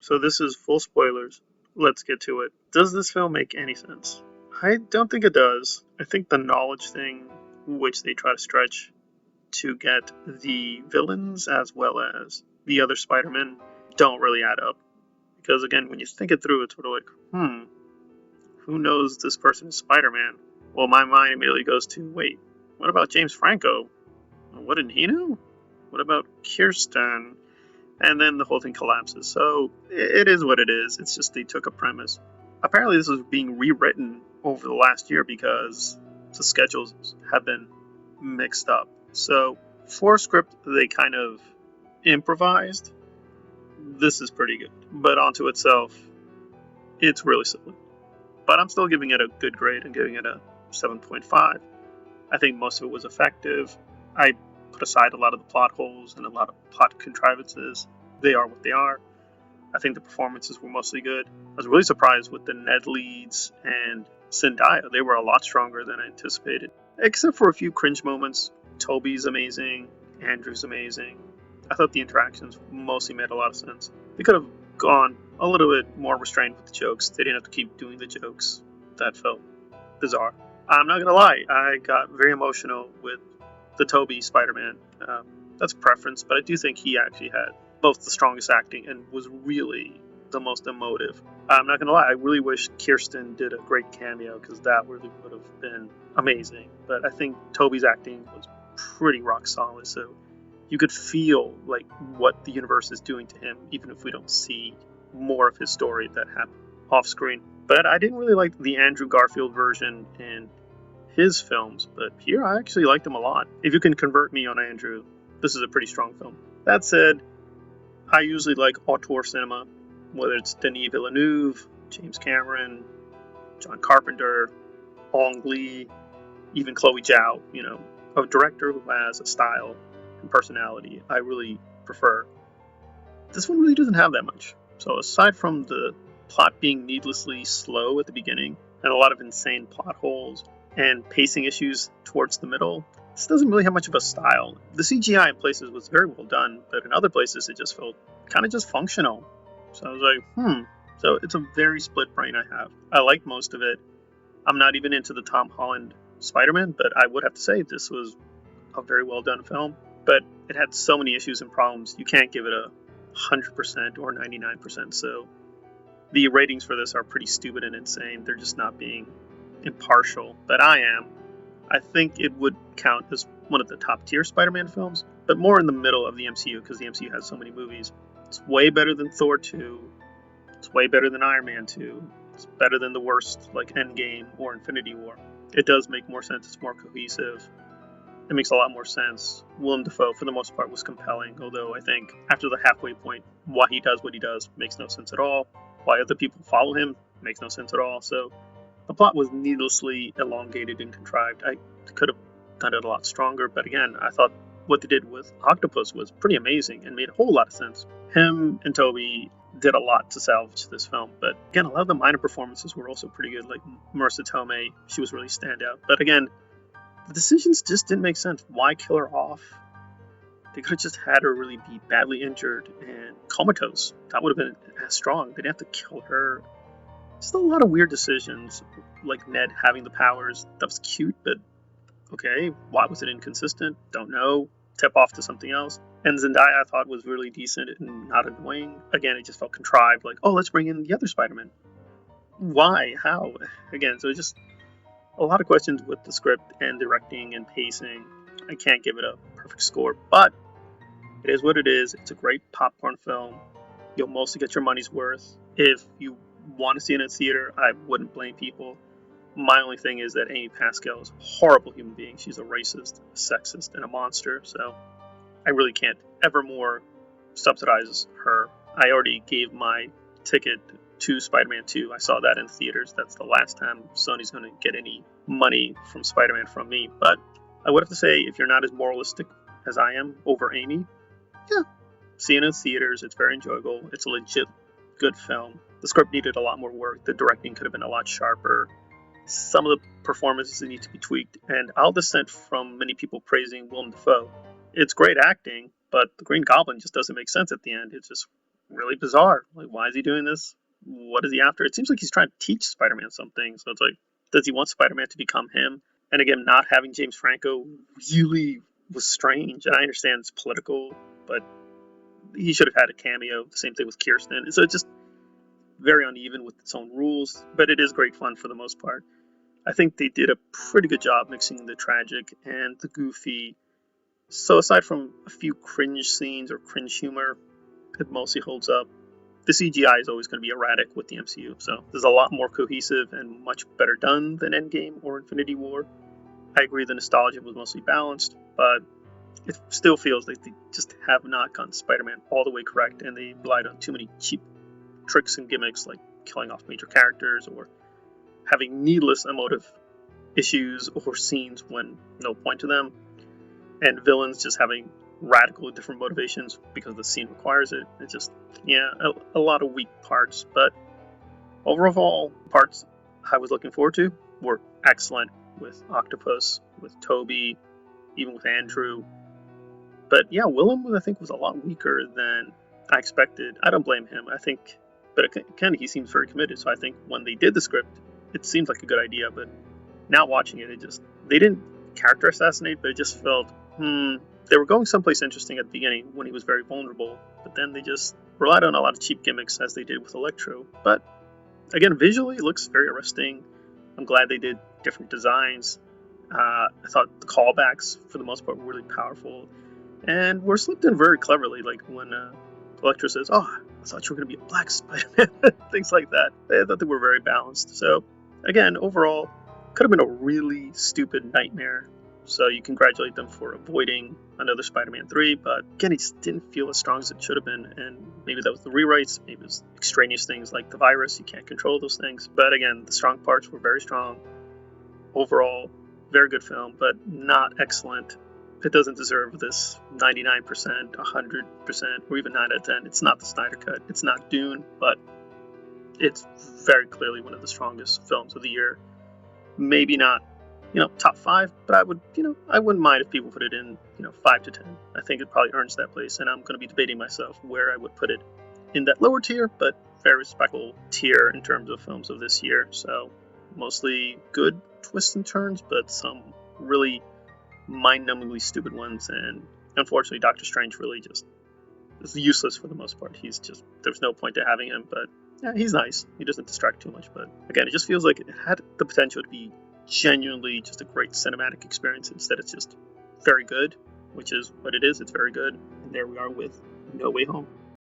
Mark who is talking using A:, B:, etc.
A: So this is full spoilers. Let's get to it. Does this film make any sense? I don't think it does. I think the knowledge thing, which they try to stretch to get the villains as well as the other Spider-Men, don't really add up. Because again, when you think it through, it's sort of like, who knows this person is Spider-Man? Well, my mind immediately goes to, wait, what about James Franco? What didn't he know? What about Kirsten? And then the whole thing collapses. So it is what it is. It's just they took a premise. Apparently, this was being rewritten over the last year because the schedules have been mixed up. So for a script they kind of improvised, this is pretty good. But onto itself, it's really silly. But I'm still giving it a good grade and giving it a 7.5. I think most of it was effective. I put aside a lot of the plot holes and a lot of plot contrivances. They are what they are. I think the performances were mostly good. I was really surprised with the Ned leads and Zendaya. They were a lot stronger than I anticipated. Except for a few cringe moments. Toby's amazing. Andrew's amazing. I thought the interactions mostly made a lot of sense. They could have gone a little bit more restrained with the jokes. They didn't have to keep doing the jokes. That felt bizarre. I'm not gonna lie, I got very emotional with the Toby Spider-Man. That's preference, but I do think he actually had both the strongest acting and was really the most emotive. I'm not gonna lie, I really wish Kirsten did a great cameo because that really would have been amazing. But I think Toby's acting was pretty rock solid, so you could feel like what the universe is doing to him, even if we don't see more of his story that happened off screen. But I didn't really like the Andrew Garfield version in his films, but here I actually liked him a lot. If you can convert me on Andrew, this is a pretty strong film. That said, I usually like auteur cinema, whether it's Denis Villeneuve, James Cameron, John Carpenter, Ang Lee, even Chloe Zhao, a director who has a style and personality I really prefer. This one really doesn't have that much. So aside from the plot being needlessly slow at the beginning and a lot of insane plot holes and pacing issues towards the middle, this doesn't really have much of a style. The CGI in places was very well done, but in other places it just felt kind of just functional. So I was like, So it's a very split brain I have. I like most of it. I'm not even into the Tom Holland Spider-Man, but I would have to say this was a very well done film. But it had so many issues and problems, you can't give it a 100% or 99%. So the ratings for this are pretty stupid and insane. They're just not being impartial, but I am. I think it would count as one of the top tier Spider-Man films, but more in the middle of the MCU because the MCU has so many movies. It's way better than Thor 2. It's way better than Iron Man 2. It's better than the worst like Endgame or Infinity War. It does make more sense. It's more cohesive. It makes a lot more sense. Willem Dafoe, for the most part, was compelling, although I think after the halfway point, why he does what he does makes no sense at all. Why other people follow him makes no sense at all. So the plot was needlessly elongated and contrived. I could have done it a lot stronger, but again, I thought what they did with Octopus was pretty amazing and made a whole lot of sense. Him and Toby did a lot to salvage this film, but again, a lot of the minor performances were also pretty good, like Marissa Tomei, she was really standout. But again, the decisions just didn't make sense. Why kill her off? They could have just had her really be badly injured and comatose. That would have been as strong. They didn't have to kill her. Just a lot of weird decisions, like Ned having the powers. That was cute, but okay, why was it inconsistent? Don't know. Tip off to something else. And Zendaya I thought was really decent and not annoying. Again, it just felt contrived, like, oh, let's bring in the other Spider-Man. Why? How? Again, so it's just a lot of questions with the script and directing and pacing. I can't give it a perfect score, but it is what it is. It's a great popcorn film. You'll mostly get your money's worth. If you want to see it in a theater, I wouldn't blame people. My only thing is that Amy Pascal is a horrible human being. She's a racist, a sexist, and a monster, so I really can't ever more subsidize her. I already gave my ticket to Spider-Man 2. I saw that in theaters. That's the last time Sony's going to get any money from Spider-Man from me. But I would have to say, if you're not as moralistic as I am over Amy, yeah, see it in theaters. It's very enjoyable. It's a legit good film. The script needed a lot more work. The directing could have been a lot sharper. Some of the performances need to be tweaked. And I'll dissent from many people praising Willem Dafoe. It's great acting, but the Green Goblin just doesn't make sense at the end. It's just really bizarre. Like, why is he doing this? What is he after? It seems like he's trying to teach Spider-Man something. So it's like, does he want Spider-Man to become him? And again, not having James Franco really was strange. And I understand it's political, but he should have had a cameo. The same thing with Kirsten. So it's just very uneven with its own rules, but it is great fun for the most part. I think they did a pretty good job mixing the tragic and the goofy. So aside from a few cringe scenes or cringe humor, it mostly holds up. The CGI is always going to be erratic with the MCU, so there's a lot more cohesive and much better done than Endgame or Infinity War. I agree the nostalgia was mostly balanced, but it still feels like they just have not gotten Spider-Man all the way correct, and they relied on too many cheap tricks and gimmicks like killing off major characters or having needless emotive issues or scenes when no point to them, and villains just having radical different motivations because the scene requires it. It's just, yeah, a lot of weak parts, but overall, parts I was looking forward to were excellent with Octopus, with Toby, even with Andrew. But yeah, Willem, I think, was a lot weaker than I expected. I don't blame him. I think, but again, he seems very committed. So I think when they did the script, it seemed like a good idea. But now watching it, they didn't character assassinate, but it just felt, they were going someplace interesting at the beginning when he was very vulnerable. But then they just relied on a lot of cheap gimmicks as they did with Electro. But again, visually, it looks very arresting. I'm glad they did different designs. I thought the callbacks, for the most part, were really powerful and were slipped in very cleverly. Like when Electro says, "Oh, I thought you were going to be a black Spider-Man," things like that. I thought they were very balanced. So, again, overall, could have been a really stupid nightmare. So you congratulate them for avoiding another Spider-Man 3, but again, it just didn't feel as strong as it should have been. And maybe that was the rewrites, maybe it was extraneous things like the virus. You can't control those things. But again, the strong parts were very strong. Overall, very good film, but not excellent. It doesn't deserve this 99%, 100%, or even 9 out of 10. It's not the Snyder Cut. It's not Dune, but it's very clearly one of the strongest films of the year. Maybe not, top 5, but I wouldn't mind if people put it in, 5 to 10. I think it probably earns that place, and I'm going to be debating myself where I would put it in that lower tier, but very respectable tier in terms of films of this year. So mostly good twists and turns, but some really mind-numbingly stupid ones, and unfortunately Doctor Strange really just is useless for the most part. There's no point to having him, but yeah, he's nice. He doesn't distract too much, but again, it just feels like it had the potential to be genuinely just a great cinematic experience. Instead, it's just very good, which is what it is. It's very good, and there we are with No Way Home.